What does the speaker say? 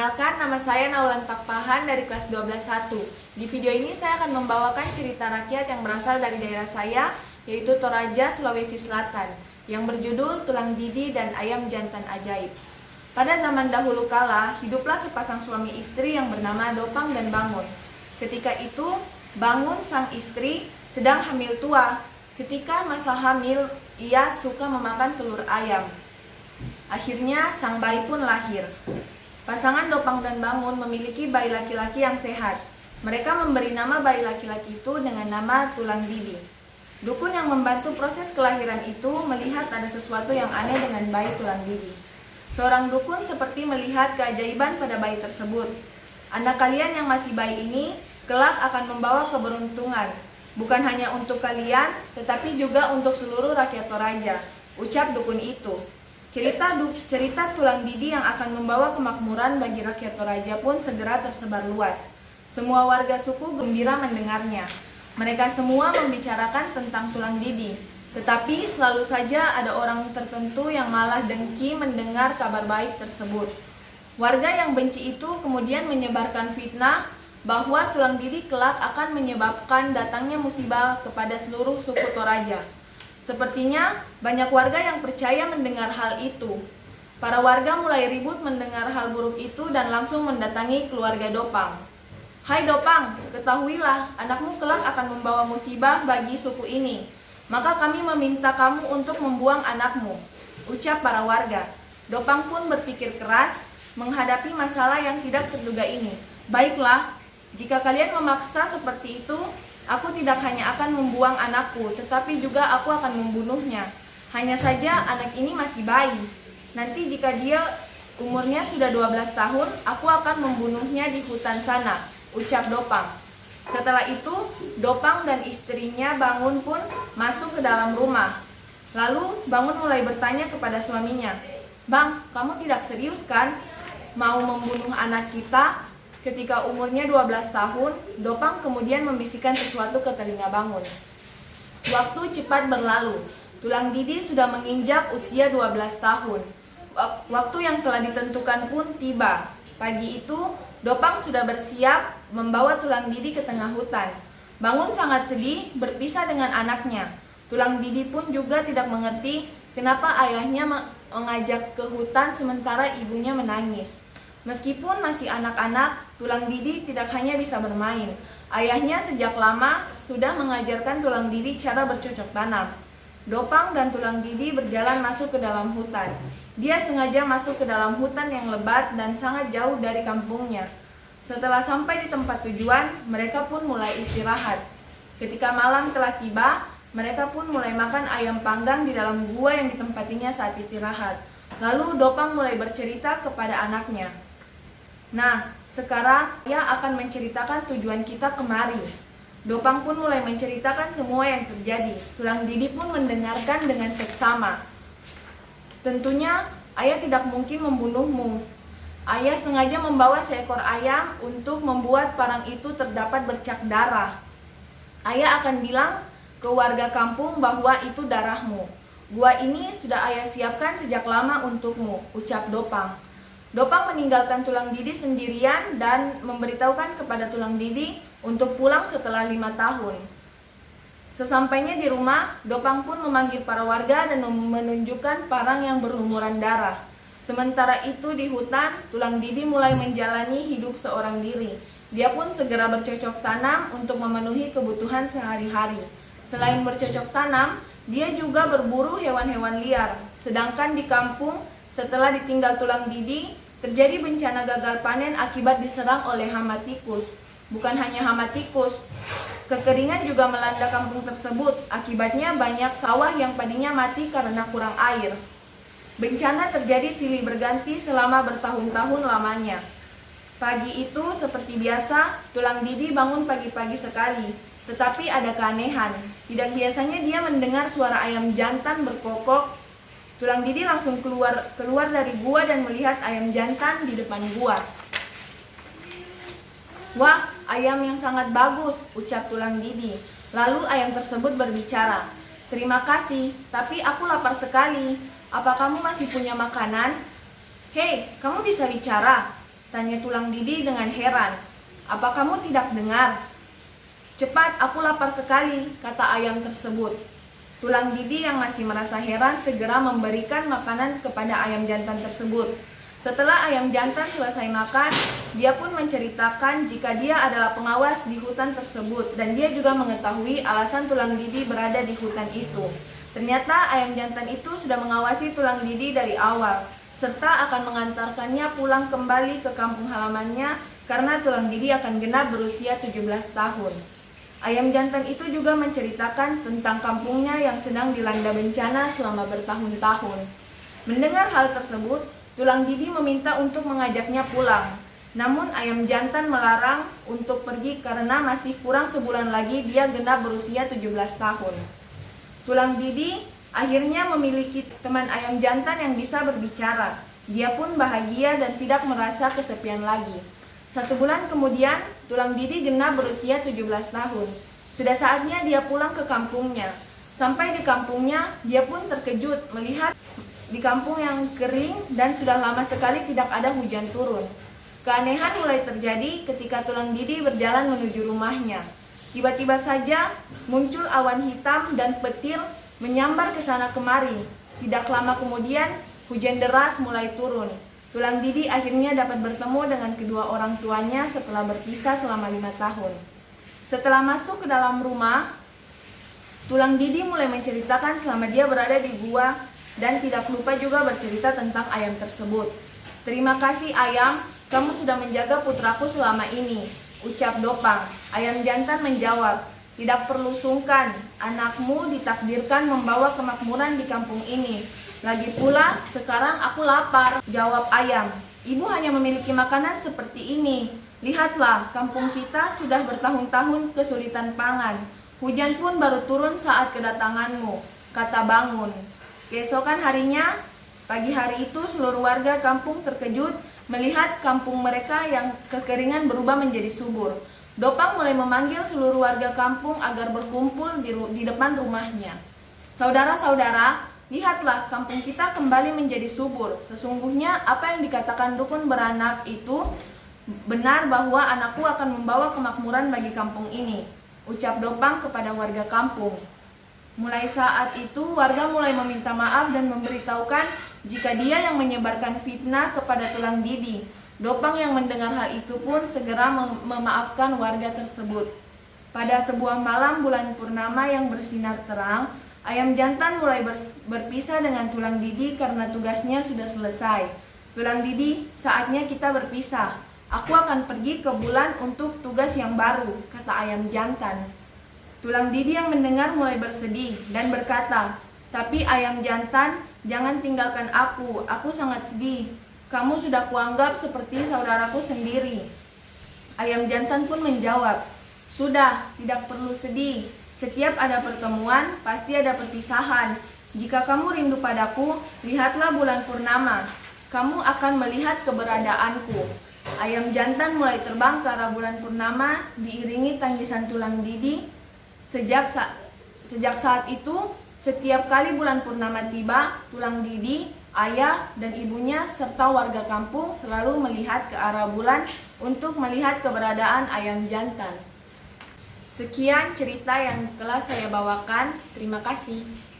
Perkenalkan, nama saya Naulan Takpahan dari kelas 12-1. Di video ini saya akan membawakan cerita rakyat yang berasal dari daerah saya, yaitu Toraja, Sulawesi Selatan, yang berjudul Tulang Didi dan Ayam Jantan Ajaib. Pada zaman dahulu kala, hiduplah sepasang suami istri yang bernama Dopang dan Bangun. Ketika itu, Bangun sang istri sedang hamil tua. Ketika masa hamil, ia suka memakan telur ayam. Akhirnya, sang bayi pun lahir. Pasangan Dopang dan Bangun memiliki bayi laki-laki yang sehat. Mereka memberi nama bayi laki-laki itu dengan nama Tulang Didi. Dukun yang membantu proses kelahiran itu melihat ada sesuatu yang aneh dengan bayi Tulang Didi. Seorang dukun seperti melihat keajaiban pada bayi tersebut. Anak kalian yang masih bayi ini kelak akan membawa keberuntungan. Bukan hanya untuk kalian, tetapi juga untuk seluruh rakyat Toraja, ucap dukun itu. Cerita Tulang Didi yang akan membawa kemakmuran bagi rakyat Toraja pun segera tersebar luas. Semua warga suku gembira mendengarnya. Mereka semua membicarakan tentang Tulang Didi. Tetapi selalu saja ada orang tertentu yang malah dengki mendengar kabar baik tersebut. Warga yang benci itu kemudian menyebarkan fitnah bahwa Tulang Didi kelak akan menyebabkan datangnya musibah kepada seluruh suku Toraja. Sepertinya banyak warga yang percaya mendengar hal itu. Para warga mulai ribut mendengar hal buruk itu dan langsung mendatangi keluarga Dopang. "Hai Dopang, ketahuilah anakmu kelak akan membawa musibah bagi suku ini. Maka kami meminta kamu untuk membuang anakmu," ucap para warga. Dopang pun berpikir keras menghadapi masalah yang tidak terduga ini. "Baiklah, jika kalian memaksa seperti itu, aku tidak hanya akan membuang anakku, tetapi juga aku akan membunuhnya. Hanya saja anak ini masih bayi. Nanti jika dia umurnya sudah 12 tahun, aku akan membunuhnya di hutan sana," ucap Dopang. Setelah itu, Dopang dan istrinya Bangun pun masuk ke dalam rumah. Lalu Bangun mulai bertanya kepada suaminya, "Bang, kamu tidak serius kan mau membunuh anak kita?" Ketika umurnya 12 tahun, Dopang kemudian membisikkan sesuatu ke telinga Bangun. Waktu cepat berlalu. Tulang Didi sudah menginjak usia 12 tahun. Waktu yang telah ditentukan pun tiba. Pagi itu, Dopang sudah bersiap membawa Tulang Didi ke tengah hutan. Bangun sangat sedih berpisah dengan anaknya. Tulang Didi pun juga tidak mengerti kenapa ayahnya mengajak ke hutan sementara ibunya menangis. Meskipun masih anak-anak, Tulang Didi tidak hanya bisa bermain. Ayahnya sejak lama sudah mengajarkan Tulang Didi cara bercocok tanam. Dopang dan Tulang Didi berjalan masuk ke dalam hutan. Dia sengaja masuk ke dalam hutan yang lebat dan sangat jauh dari kampungnya. Setelah sampai di tempat tujuan, mereka pun mulai istirahat. Ketika malam telah tiba, mereka pun mulai makan ayam panggang di dalam gua yang ditempatinya saat istirahat. Lalu Dopang mulai bercerita kepada anaknya. "Nah, sekarang ia akan menceritakan tujuan kita kemari." Dopang pun mulai menceritakan semua yang terjadi. Tulang Didi pun mendengarkan dengan seksama. "Tentunya ayah tidak mungkin membunuhmu. Ayah sengaja membawa seekor ayam untuk membuat parang itu terdapat bercak darah. Ayah akan bilang ke warga kampung bahwa itu darahmu. Gua ini sudah ayah siapkan sejak lama untukmu," ucap Dopang. Dopang meninggalkan Tulang Didi sendirian dan memberitahukan kepada Tulang Didi untuk pulang setelah 5 tahun. Sesampainya di rumah, Dopang pun memanggil para warga dan menunjukkan parang yang berlumuran darah. Sementara itu di hutan, Tulang Didi mulai menjalani hidup seorang diri. Dia pun segera bercocok tanam untuk memenuhi kebutuhan sehari-hari. Selain bercocok tanam, dia juga berburu hewan-hewan liar. Sedangkan di kampung, setelah ditinggal Tulang Didi, terjadi bencana gagal panen akibat diserang oleh hama tikus. Bukan hanya hama tikus, kekeringan juga melanda kampung tersebut. Akibatnya banyak sawah yang padinya mati karena kurang air. Bencana terjadi silih berganti selama bertahun-tahun lamanya. Pagi itu seperti biasa, Tulang Didi bangun pagi-pagi sekali. Tetapi ada keanehan. Tidak biasanya dia mendengar suara ayam jantan berkokok. Tulang Didi langsung keluar dari gua dan melihat ayam jantan di depan gua. "Wah, ayam yang sangat bagus," ucap Tulang Didi. Lalu ayam tersebut berbicara, "Terima kasih, tapi aku lapar sekali. Apa kamu masih punya makanan?" "Hei, kamu bisa bicara?" tanya tulang Didi dengan heran. Apa kamu tidak dengar? Cepat, aku lapar sekali, kata ayam tersebut. Tulang Didi yang masih merasa heran segera memberikan makanan kepada ayam jantan tersebut. Setelah ayam jantan selesai makan, dia pun menceritakan jika dia adalah pengawas di hutan tersebut dan dia juga mengetahui alasan tulang Didi berada di hutan itu. Ternyata ayam jantan itu sudah mengawasi tulang Didi dari awal, serta akan mengantarkannya pulang kembali ke kampung halamannya karena tulang Didi akan genap berusia 17 tahun. Ayam jantan itu juga menceritakan tentang kampungnya yang sedang dilanda bencana selama bertahun-tahun. Mendengar hal tersebut, tulang Didi meminta untuk mengajaknya pulang. Namun ayam jantan melarang untuk pergi karena masih kurang sebulan lagi dia genap berusia 17 tahun. Tulang Didi akhirnya memiliki teman ayam jantan yang bisa berbicara. Dia pun bahagia dan tidak merasa kesepian lagi. 1 bulan kemudian, tulang Didi genap berusia 17 tahun. Sudah saatnya dia pulang ke kampungnya. Sampai di kampungnya, dia pun terkejut melihat di kampung yang kering dan sudah lama sekali tidak ada hujan turun. Keanehan mulai terjadi ketika tulang Didi berjalan menuju rumahnya. Tiba-tiba saja muncul awan hitam dan petir menyambar ke sana kemari. Tidak lama kemudian, hujan deras mulai turun. Tulang Didi akhirnya dapat bertemu dengan kedua orang tuanya setelah berpisah selama 5 tahun. Setelah masuk ke dalam rumah, tulang Didi mulai menceritakan selama dia berada di gua dan tidak lupa juga bercerita tentang ayam tersebut. Terima kasih ayam, kamu sudah menjaga putraku selama ini, ucap Dopang. Ayam jantan menjawab, tidak perlu sungkan, anakmu ditakdirkan membawa kemakmuran di kampung ini. Lagi pula, sekarang aku lapar, jawab ayam. Ibu hanya memiliki makanan seperti ini. Lihatlah, kampung kita sudah bertahun-tahun kesulitan pangan. Hujan pun baru turun saat kedatanganmu, kata Bangun. Keesokan harinya, pagi hari itu seluruh warga kampung terkejut melihat kampung mereka yang kekeringan berubah menjadi subur. Dopang mulai memanggil seluruh warga kampung agar berkumpul di depan rumahnya. Saudara-saudara, lihatlah, kampung kita kembali menjadi subur. Sesungguhnya apa yang dikatakan dukun beranak itu benar, bahwa anakku akan membawa kemakmuran bagi kampung ini, ucap Dopang kepada warga kampung. Mulai saat itu warga mulai meminta maaf dan memberitahukan jika dia yang menyebarkan fitnah kepada tulang Didi. Dopang yang mendengar hal itu pun segera memaafkan warga tersebut. Pada sebuah malam bulan purnama yang bersinar terang, ayam jantan mulai berpisah dengan tulang Didi karena tugasnya sudah selesai. Tulang Didi, saatnya kita berpisah. Aku akan pergi ke bulan untuk tugas yang baru, kata ayam jantan. Tulang Didi yang mendengar mulai bersedih dan berkata, tapi ayam jantan, jangan tinggalkan aku sangat sedih. Kamu sudah kuanggap seperti saudaraku sendiri. Ayam jantan pun menjawab, sudah, tidak perlu sedih. Setiap ada pertemuan, pasti ada perpisahan. Jika kamu rindu padaku, lihatlah bulan purnama. Kamu akan melihat keberadaanku. Ayam jantan mulai terbang ke arah bulan purnama, diiringi tangisan tulang Didi. Sejak saat itu, setiap kali bulan purnama tiba, tulang Didi, ayah, dan ibunya serta warga kampung selalu melihat ke arah bulan untuk melihat keberadaan ayam jantan. Sekian cerita yang telah saya bawakan. Terima kasih.